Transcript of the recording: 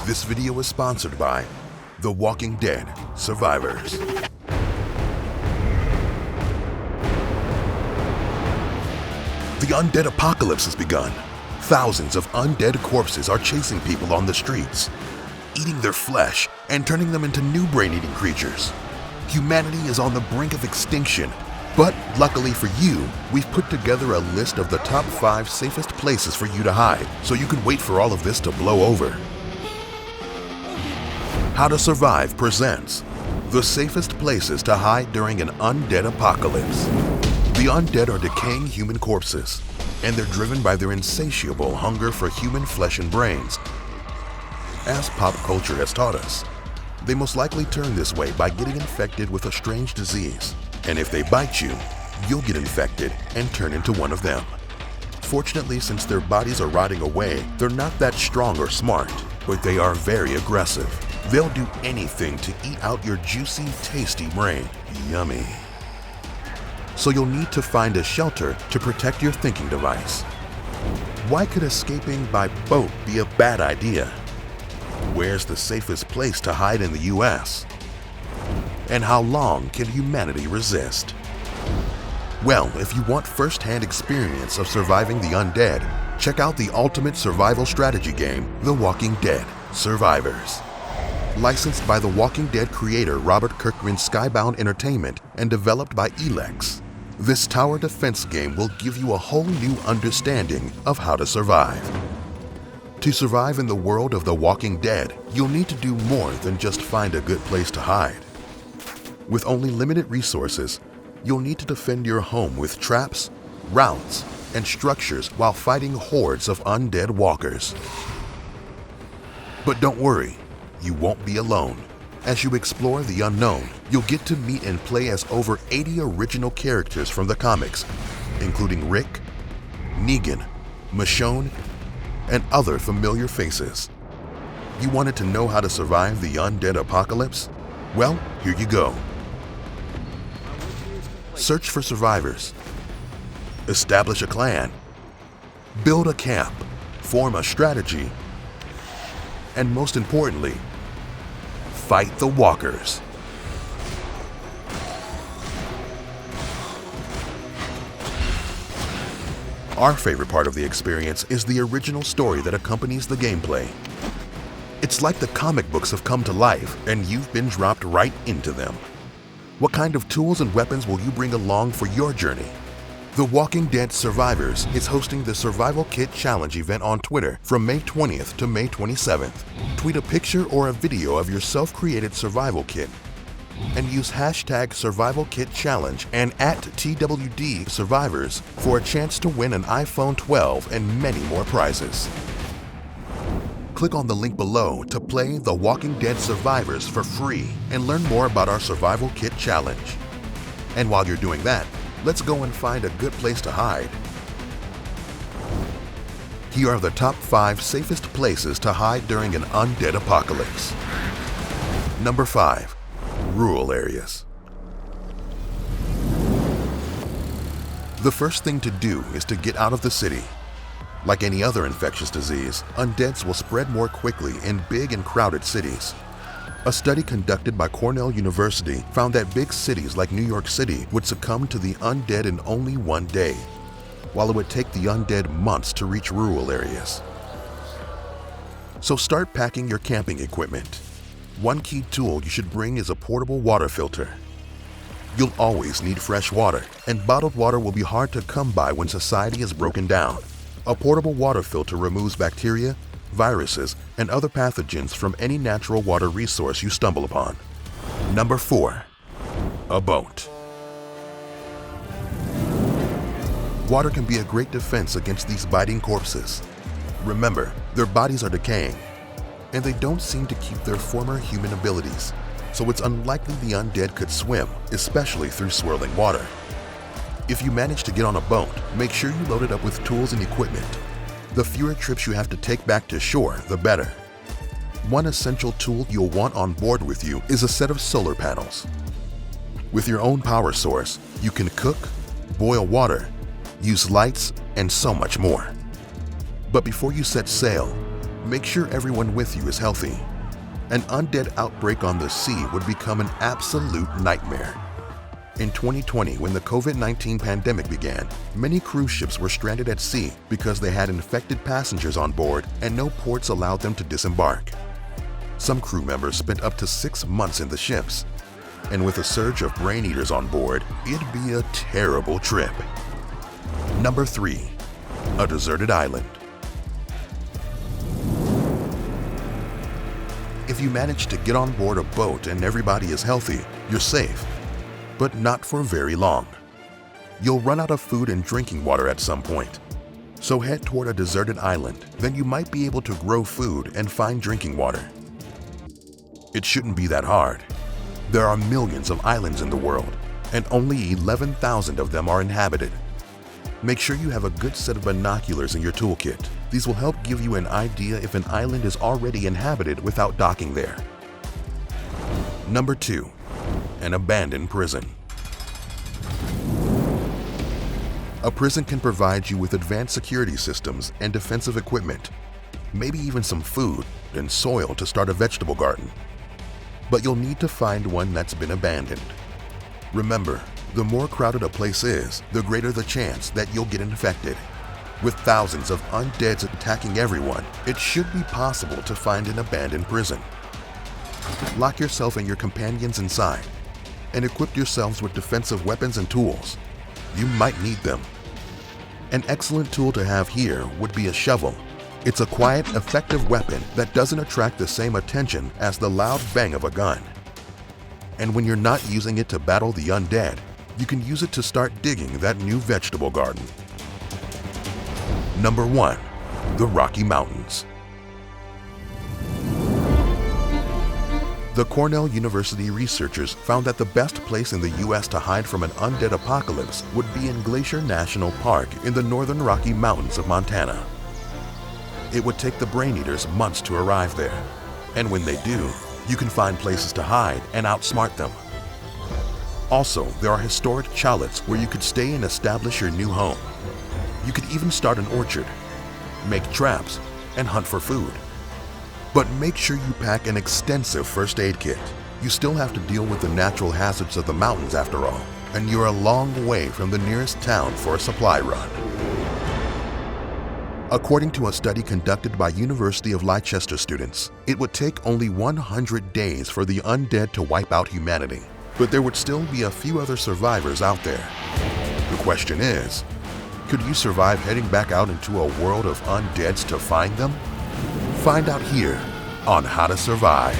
This video is sponsored by The Walking Dead Survivors. The undead apocalypse has begun. Thousands of undead corpses are chasing people on the streets, eating their flesh and turning them into new brain-eating creatures. Humanity is on the brink of extinction, but luckily for you, we've put together a list of the top 5 safest places for you to hide, so you can wait for all of this to blow over. How to Survive presents the safest places to hide during an undead apocalypse. The undead are decaying human corpses, and they're driven by their insatiable hunger for human flesh and brains. As pop culture has taught us, they most likely turn this way by getting infected with a strange disease. And if they bite you, you'll get infected and turn into one of them. Fortunately, since their bodies are rotting away, they're not that strong or smart, but they are very aggressive. They'll do anything to eat out your juicy, tasty brain. Yummy. So you'll need to find a shelter to protect your thinking device. Why could escaping by boat be a bad idea? Where's the safest place to hide in the US? And how long can humanity resist? Well, if you want first-hand experience of surviving the undead, check out the ultimate survival strategy game, The Walking Dead Survivors. Licensed by The Walking Dead creator Robert Kirkman's Skybound Entertainment and developed by Elex, this tower defense game will give you a whole new understanding of how to survive. To survive in the world of The Walking Dead, you'll need to do more than just find a good place to hide. With only limited resources, you'll need to defend your home with traps, routes, and structures while fighting hordes of undead walkers. But don't worry, you won't be alone. As you explore the unknown, you'll get to meet and play as over 80 original characters from the comics, including Rick, Negan, Michonne, and other familiar faces. You wanted to know how to survive the undead apocalypse? Well, here you go. Search for survivors. Establish a clan. Build a camp. Form a strategy. And most importantly, fight the walkers. Our favorite part of the experience is the original story that accompanies the gameplay. It's like the comic books have come to life and you've been dropped right into them. What kind of tools and weapons will you bring along for your journey? The Walking Dead Survivors is hosting the Survival Kit Challenge event on Twitter from May 20th to May 27th. Tweet a picture or a video of your self-created survival kit and use hashtag #SurvivalKitChallenge and @TWD Survivors for a chance to win an iPhone 12 and many more prizes. Click on the link below to play The Walking Dead Survivors for free and learn more about our Survival Kit Challenge. And while you're doing that, let's go and find a good place to hide. Here are the top 5 safest places to hide during an undead apocalypse. Number 5. Rural areas. The first thing to do is to get out of the city. Like any other infectious disease, undeads will spread more quickly in big and crowded cities. A study conducted by Cornell University found that big cities like New York City would succumb to the undead in only one day, while it would take the undead months to reach rural areas. So start packing your camping equipment. One key tool you should bring is a portable water filter. You'll always need fresh water, and bottled water will be hard to come by when society is broken down. A portable water filter removes bacteria, viruses, and other pathogens from any natural water resource you stumble upon. Number 4. A boat. Water can be a great defense against these biting corpses. Remember, their bodies are decaying, and they don't seem to keep their former human abilities, so it's unlikely the undead could swim, especially through swirling water. If you manage to get on a boat, make sure you load it up with tools and equipment. The fewer trips you have to take back to shore, the better. One essential tool you'll want on board with you is a set of solar panels. With your own power source, you can cook, boil water, use lights, and so much more. But before you set sail, Make sure everyone with you is healthy. An undead outbreak on the sea would become an absolute nightmare. In 2020, when the COVID-19 pandemic began, many cruise ships were stranded at sea because they had infected passengers on board and no ports allowed them to disembark. Some crew members spent up to 6 months in the ships, and with a surge of brain eaters on board, it'd be a terrible trip. Number 3. A deserted island. If you manage to get on board a boat and everybody is healthy, you're safe. But not for very long. You'll run out of food and drinking water at some point. So head toward a deserted island, then you might be able to grow food and find drinking water. It shouldn't be that hard. There are millions of islands in the world, and only 11,000 of them are inhabited. Make sure you have a good set of binoculars in your toolkit. These will help give you an idea if an island is already inhabited without docking there. Number 2. An abandoned prison. A prison can provide you with advanced security systems and defensive equipment, maybe even some food and soil to start a vegetable garden. But you'll need to find one that's been abandoned. Remember, the more crowded a place is, the greater the chance that you'll get infected. With thousands of undeads attacking everyone, it should be possible to find an abandoned prison. Lock yourself and your companions inside, and equip yourselves with defensive weapons and tools. You might need them. An excellent tool to have here would be a shovel. It's a quiet, effective weapon that doesn't attract the same attention as the loud bang of a gun. And when you're not using it to battle the undead, you can use it to start digging that new vegetable garden. Number 1. The Rocky Mountains. The Cornell University researchers found that the best place in the U.S. to hide from an undead apocalypse would be in Glacier National Park in the northern Rocky Mountains of Montana. It would take the brain eaters months to arrive there, and when they do, you can find places to hide and outsmart them. Also, there are historic chalets where you could stay and establish your new home. You could even start an orchard, make traps, and hunt for food. But make sure you pack an extensive first aid kit. You still have to deal with the natural hazards of the mountains after all, and you're a long way from the nearest town for a supply run. According to a study conducted by University of Leicester students, it would take only 100 days for the undead to wipe out humanity, but there would still be a few other survivors out there. The question is, could you survive heading back out into a world of undeads to find them? Find out here on How to Survive.